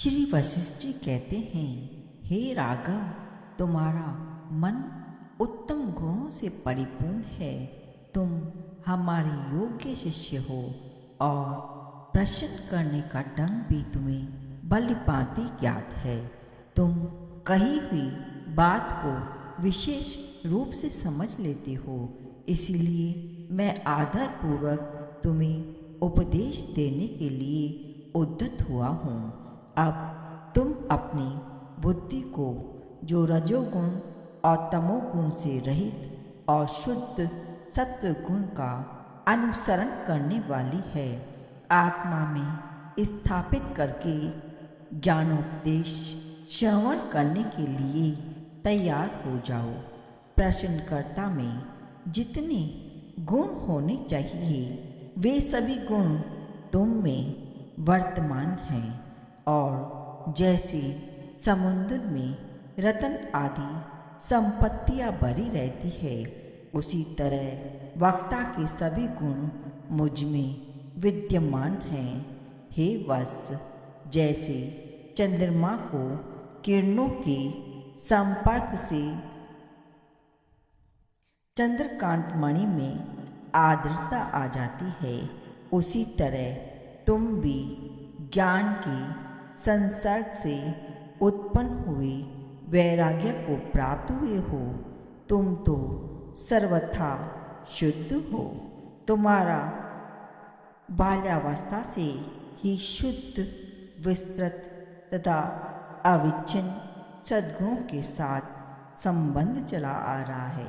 श्री वशिष्ठ जी कहते हैं, हे राघव, तुम्हारा मन उत्तम गुणों से परिपूर्ण है। तुम हमारे योग्य शिष्य हो और प्रश्न करने का ढंग भी तुम्हें भलीभांति ज्ञात है। तुम कही हुई बात को विशेष रूप से समझ लेते हो, इसलिए मैं आदर पूर्वक तुम्हें उपदेश देने के लिए उद्यत हुआ हूँ। अब तुम अपनी बुद्धि को, जो रजोगुण और तमोगुण से रहित और शुद्ध सत्व गुण का अनुसरण करने वाली है, आत्मा में स्थापित करके ज्ञानोपदेश श्रवण करने के लिए तैयार हो जाओ। प्रश्नकर्ता में जितने गुण होने चाहिए वे सभी गुण तुम में वर्तमान हैं, और जैसे समुद्र में रत्न आदि संपत्तियां भरी रहती है, उसी तरह वक्ता के सभी गुण मुझ में विद्यमान हैं। हे वत्स, जैसे चंद्रमा को किरणों के संपर्क से चंद्रकांत मणि में आर्द्रता आ जाती है, उसी तरह तुम भी ज्ञान के संसर्ग से उत्पन्न हुए वैराग्य को प्राप्त हुए हो। तुम तो सर्वथा शुद्ध हो। तुम्हारा बाल्यावस्था से ही शुद्ध, विस्तृत तथा अविच्छिन्न सद्गुणों के साथ संबंध चला आ रहा है।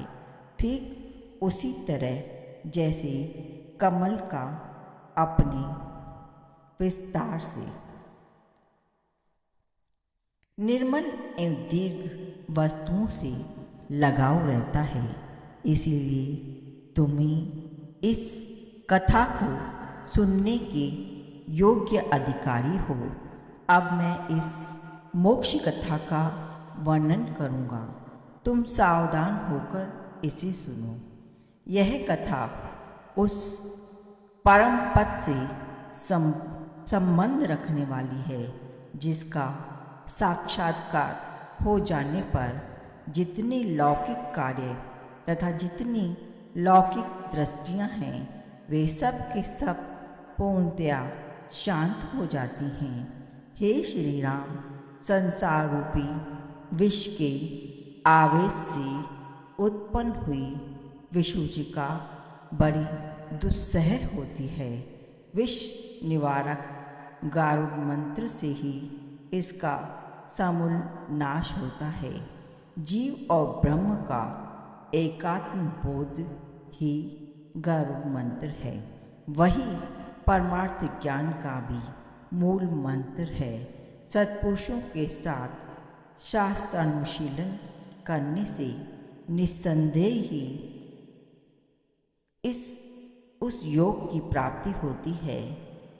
ठीक उसी तरह जैसे कमल का अपने विस्तार से निर्मल एवं दीर्घ वस्तुओं से लगाव रहता है, इसीलिए तुम्हें इस कथा को सुनने के योग्य अधिकारी हो। अब मैं इस मोक्ष कथा का वर्णन करूँगा, तुम सावधान होकर इसे सुनो। यह कथा उस परम पद से संबंध रखने वाली है जिसका साक्षात्कार हो जाने पर जितने लौकिक कार्य तथा जितनी लौकिक दृष्टियां हैं वे सब के सब पूर्णतया शांत हो जाती हैं। हे श्री राम, संसार रूपी विष के आवेश से उत्पन्न हुई विषूचिका बड़ी दुस्सह होती है। विष निवारक गारुड़ मंत्र से ही इसका समूल नाश होता है। जीव और ब्रह्म का एकात्म बोध ही गारुड़ मंत्र है। वही परमार्थ ज्ञान का भी मूल मंत्र है। सत्पुरुषों के साथ शास्त्रानुशीलन करने से निस्संदेह ही उस योग की प्राप्ति होती है।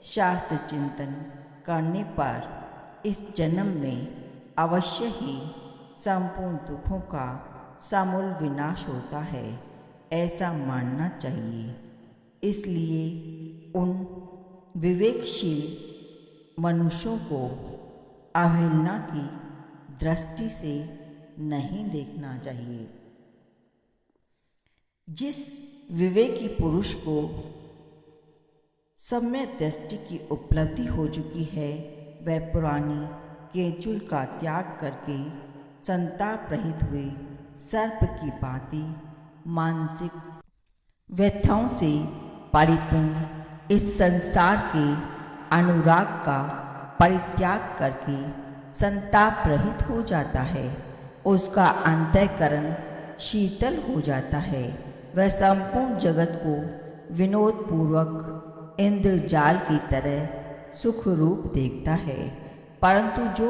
शास्त्र चिंतन करने पर इस जन्म में अवश्य ही संपूर्ण दुखों का समूल विनाश होता है, ऐसा मानना चाहिए। इसलिए उन विवेकशील मनुष्यों को अवहेलना की दृष्टि से नहीं देखना चाहिए। जिस विवेकी पुरुष को सम्यक दृष्टि की उपलब्धि हो चुकी है, वह पुरानी केंचुल का त्याग करके संताप रहित हुए सर्प की भांति मानसिक व्यथाओं से परिपूर्ण इस संसार के अनुराग का परित्याग करके संताप रहित हो जाता है। उसका अंतःकरण शीतल हो जाता है। वह संपूर्ण जगत को विनोद पूर्वक इंद्रजाल की तरह सुख रूप देखता है, परंतु जो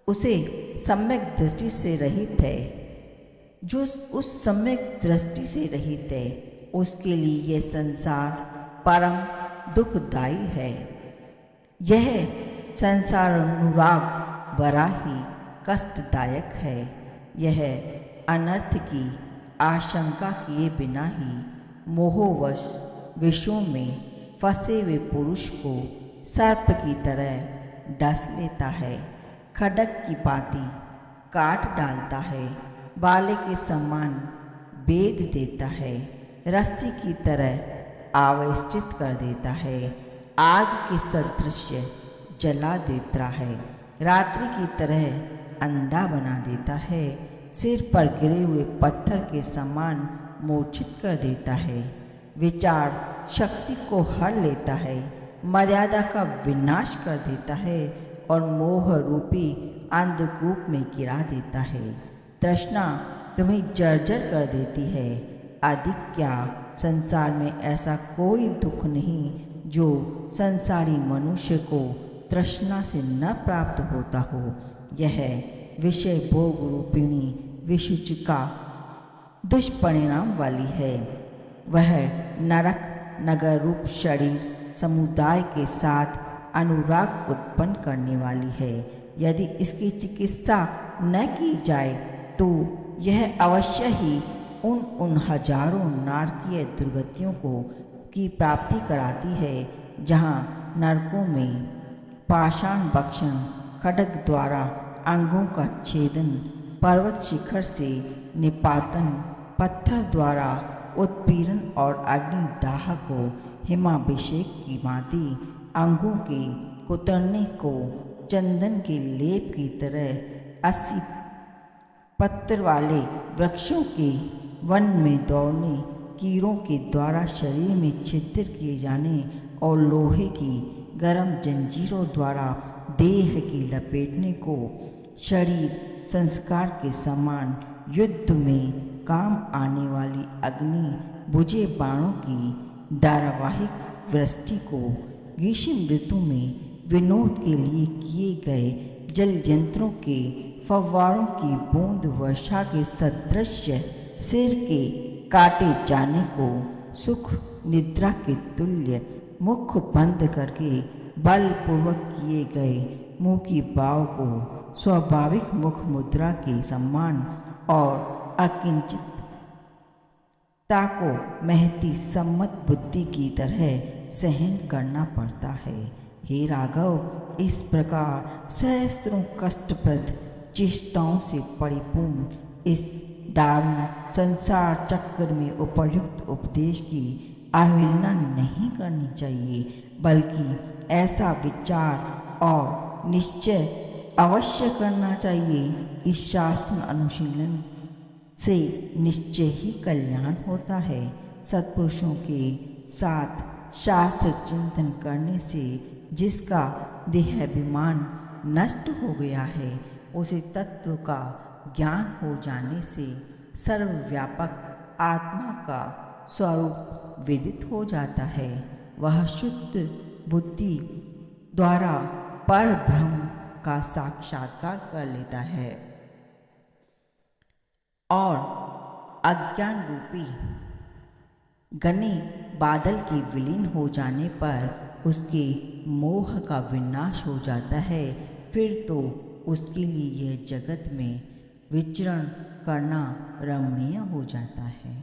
उसे सम्यक दृष्टि से रहित है, जो उस सम्यक दृष्टि से रहित है, उसके लिए यह संसार परम दुखदायी है। यह संसार अनुराग बड़ा ही कष्टदायक है। यह अनर्थ की आशंका किए बिना ही मोहवश विषयों में फंसे हुए पुरुष को सर्प की तरह डस लेता है, खड्ग की भांति काट डालता है, बाले के समान बेध देता है, रस्सी की तरह आवेष्टित कर देता है, आग के सदृश जला देता है, रात्रि की तरह अंधा बना देता है, सिर पर गिरे हुए पत्थर के समान मूर्छित कर देता है, विचार शक्ति को हर लेता है, मर्यादा का विनाश कर देता है और मोह रूपी अंधकूप में गिरा देता है। तृष्णा तुम्हें जर्जर कर देती है। अधिक क्या, संसार में ऐसा कोई दुख नहीं जो संसारी मनुष्य को तृष्णा से न प्राप्त होता हो। यह विषय भोग रूपिणी विषुचिका दुष्परिणाम वाली है। वह नरक नगर रूप शरीर समुदाय के साथ अनुराग उत्पन्न करने वाली है। यदि इसकी चिकित्सा न की जाए तो यह अवश्य ही उन हजारों नारकीय दुर्गतियों की प्राप्ति कराती है, जहाँ नरकों में पाषाण भक्षण, खड्ग द्वारा अंगों का छेदन, पर्वत शिखर से निपातन, पत्थर द्वारा उत्पीड़न और अग्निदाह को हिमाभिषेक की भांति अंगों के कुतरने को चंदन के लेप की तरह 80 पत्र वाले वृक्षों के वन में दौड़ने, कीड़ों के द्वारा शरीर में छिद्र किए जाने और लोहे की गर्म जंजीरों द्वारा देह की लपेटने को शरीर संस्कार के समान युद्ध में काम आने वाली अग्नि बुझे बाणों की धारावाहिक वृष्टि को ग्रीष्म ऋतु में विनोद के लिए किए गए जल यंत्रों के फव्वारों की बूंद वर्षा के सदृश सिर के काटे जाने को सुख निद्रा के तुल्य मुख बंद करके बलपूर्वक किए गए मुंह की बाव को स्वाभाविक मुख मुद्रा के सम्मान और अकिंचितता को महती सम्मत बुद्धि की तरह सहन करना पड़ता है। हे राघव, इस प्रकार सहस्त्रों कष्टप्रद चेष्टाओं से परिपूर्ण इस दारुण संसार चक्र में उपर्युक्त उपदेश की अवहेलना नहीं करनी चाहिए, बल्कि ऐसा विचार और निश्चय अवश्य करना चाहिए कि शास्त्र अनुशीलन से निश्चय ही कल्याण होता है। सत्पुरुषों के साथ शास्त्र चिंतन करने से जिसका देहाभिमान नष्ट हो गया है, उसे तत्व का ज्ञान हो जाने से सर्वव्यापक आत्मा का स्वरूप विदित हो जाता है। वह शुद्ध बुद्धि द्वारा पर ब्रह्म का साक्षात्कार कर लेता है और अज्ञान रूपी घने बादल के विलीन हो जाने पर उसके मोह का विनाश हो जाता है। फिर तो उसके लिए यह जगत में विचरण करना रमणीय हो जाता है।